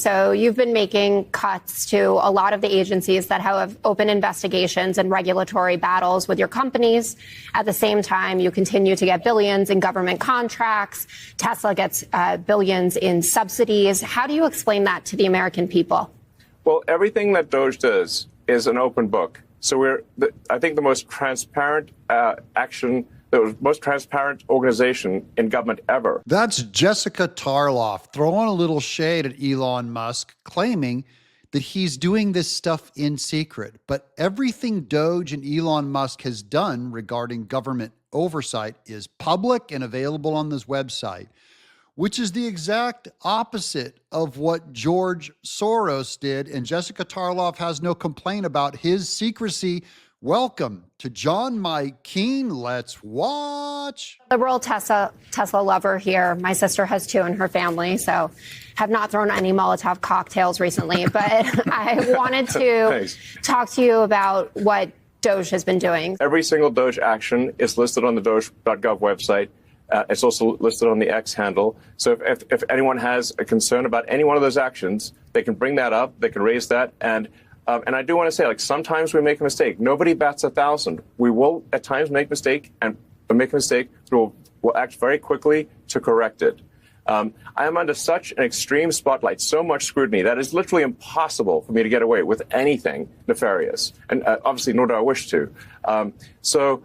So you've been making cuts to a lot of the agencies that have open investigations and regulatory battles with your companies. At the same time, you continue to get billions in government contracts. Tesla gets billions in subsidies. How do you explain that to the American people? Well, everything that DOGE does is an open book. So I think the most transparent the most transparent organization in government ever. That's Jessica Tarlov throwing a little shade at Elon Musk, claiming that he's doing this stuff in secret. But everything DOGE and Elon Musk has done regarding government oversight is public and available on this website, which is the exact opposite of what George Soros did. And Jessica Tarlov has no complaint about his secrecy. Welcome to John Mike Keane. Let's watch. Liberal Tesla lover here. My sister has two in her family, so have not thrown any Molotov cocktails recently. But I wanted to talk to you about what DOGE has been doing. Every single DOGE action is listed on the doge.gov website. It's also listed on the X handle. So if anyone has a concern about any one of those actions, they can bring that up. They can raise that. And I do want to say, sometimes we make a mistake. Nobody bats 1,000. We will at times make a mistake, and make a mistake. We'll act very quickly to correct it. I am under such an extreme spotlight, so much scrutiny, that it's literally impossible for me to get away with anything nefarious. And obviously, nor do I wish to. So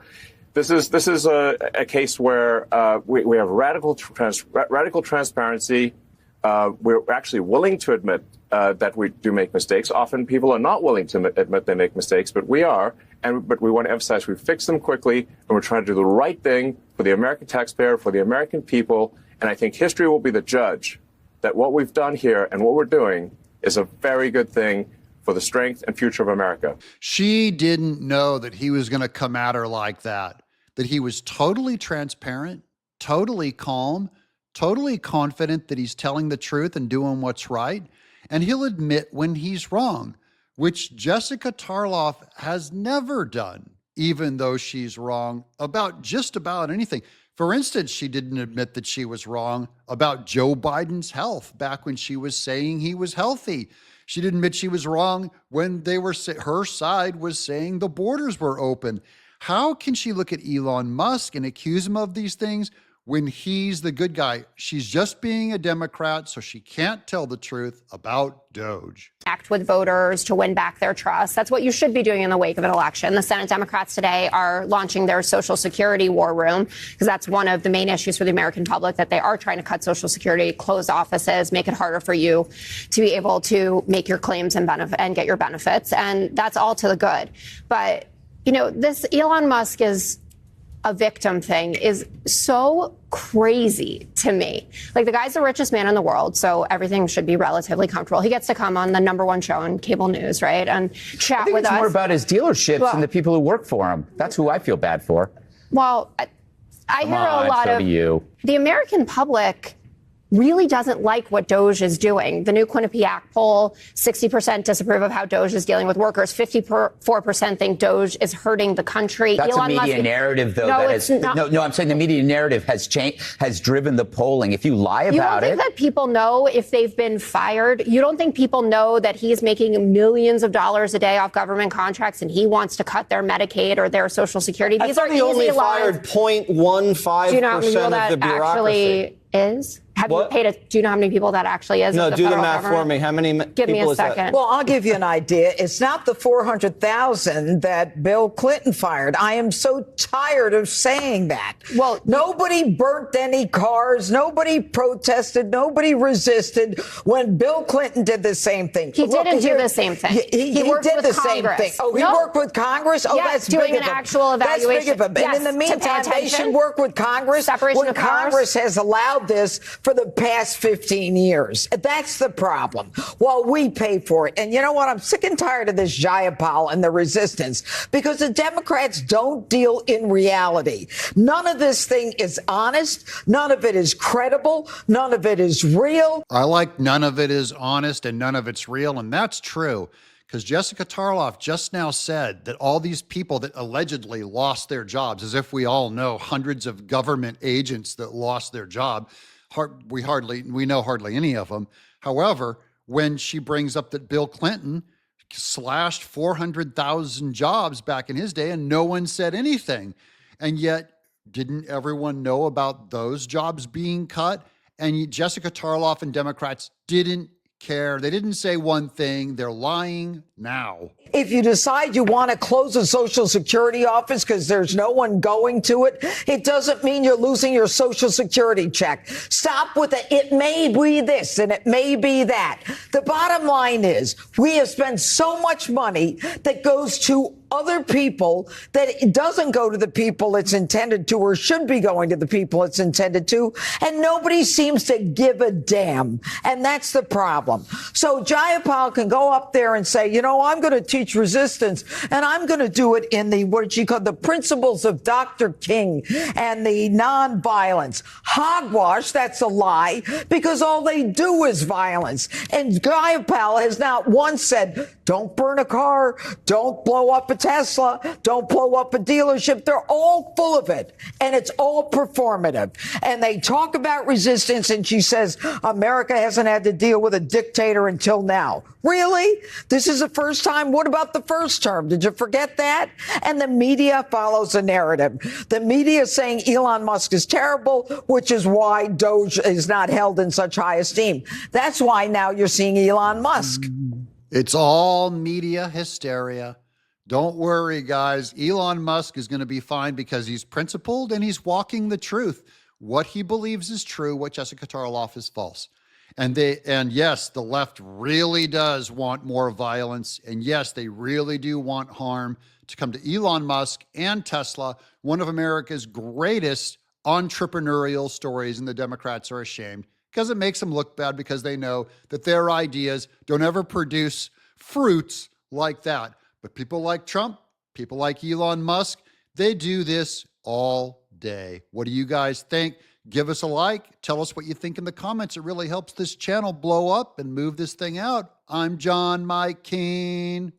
this is a case where we have radical transparency. We're actually willing to admit that we do make mistakes. Often people are not willing to admit they make mistakes, but we are. But we want to emphasize we fix them quickly, and we're trying to do the right thing for the American taxpayer, for the American people. And I think history will be the judge that what we've done here and what we're doing is a very good thing for the strength and future of America. She didn't know that he was going to come at her like that he was totally transparent, totally calm, totally confident that he's telling the truth and doing what's right. And he'll admit when he's wrong, which Jessica Tarlov has never done, even though she's wrong about just about anything. For instance, she didn't admit that she was wrong about Joe Biden's health back when she was saying he was healthy. She didn't admit she was wrong when her side was saying the borders were open. How can she look at Elon Musk and accuse him of these things when he's the good guy? She's just being a Democrat, so she can't tell the truth about DOGE. Act with voters to win back their trust. That's what you should be doing in the wake of an election. The Senate Democrats today are launching their Social Security war room, because that's one of the main issues for the American public, that they are trying to cut Social Security, close offices, make it harder for you to be able to make your claims and get your benefits. And that's all to the good. But, this Elon Musk is a victim thing is so crazy to me. The guy's the richest man in the world, so everything should be relatively comfortable. He gets to come on the #1 show on cable news, right, and chat with us. It's more about his dealerships and the people who work for him. That's who I feel bad for. Well, I hear a lot of the American public really doesn't like what DOGE is doing. The new Quinnipiac poll, 60% disapprove of how DOGE is dealing with workers. 54% think DOGE is hurting the country. That's a media narrative, though. No, I'm saying the media narrative has driven the polling. If you lie about it. You don't think that people know if they've been fired? You don't think people know that he's making millions of dollars a day off government contracts and he wants to cut their Medicaid or their Social Security? These are easy lines. He only fired 0.15% of the bureaucracy. Actually is? Do you know how many people that actually is? No, the do the math government? for me. How many Give me people a is that? second. Well, I'll give you an idea. It's not the 400,000 that Bill Clinton fired. I am so tired of saying that. Well, nobody burnt any cars. Nobody protested. Nobody resisted when Bill Clinton did the same thing. He didn't do the same thing. He worked did with the Congress. same thing. Oh, he worked with Congress? Oh, yes, that's doing big an of him. actual evaluation. That's big of him. And in the meantime, they should work with Congress. Separation of Congress has allowed this for the past 15 years. That's the problem. While we pay for it. And you know what? I'm sick and tired of this Jayapal and the resistance, because the Democrats don't deal in reality. None of this thing is honest. None of it is credible. None of it is real. I like none of it is honest and none of it's real. And that's true, because Jessica Tarlov just now said that all these people that allegedly lost their jobs, as if we all know hundreds of government agents that lost their job, we know hardly any of them. However, when she brings up that Bill Clinton slashed 400,000 jobs back in his day and no one said anything. And yet, didn't everyone know about those jobs being cut? And Jessica Tarlov and Democrats didn't care. They didn't say one thing. They're lying now. If you decide you want to close a Social Security office because there's no one going to it, it doesn't mean you're losing your Social Security check. Stop with it may be this and it may be that. The bottom line is we have spent so much money that goes to other people that it doesn't go to the people it's intended to or should be going to the people it's intended to. And nobody seems to give a damn. And that's the problem. So Jayapal can go up there and say, you know, I'm going to teach resistance and I'm going to do it in the, what she called the principles of Dr. King and the nonviolence. Hogwash, that's a lie because all they do is violence. And Jayapal has not once said, don't burn a car, don't blow up a Tesla, don't blow up a dealership. They're all full of it. And it's all performative. And they talk about resistance. And she says, America hasn't had to deal with a dictator until now. Really? This is the first time? What about the first term? Did you forget that? And the media follows the narrative. The media is saying Elon Musk is terrible, which is why DOGE is not held in such high esteem. That's why now you're seeing Elon Musk. It's all media hysteria. Don't worry, guys. Elon Musk is going to be fine because he's principled and he's walking the truth. What he believes is true, what Jessica Tarlov is false. And yes, the left really does want more violence. And yes, they really do want harm to come to Elon Musk and Tesla, one of America's greatest entrepreneurial stories, and the Democrats are ashamed because it makes them look bad because they know that their ideas don't ever produce fruits like that. But people like Trump, people like Elon Musk, they do this all day. What do you guys think? Give us a like. Tell us what you think in the comments. It really helps this channel blow up and move this thing out. I'm John Mike Keane.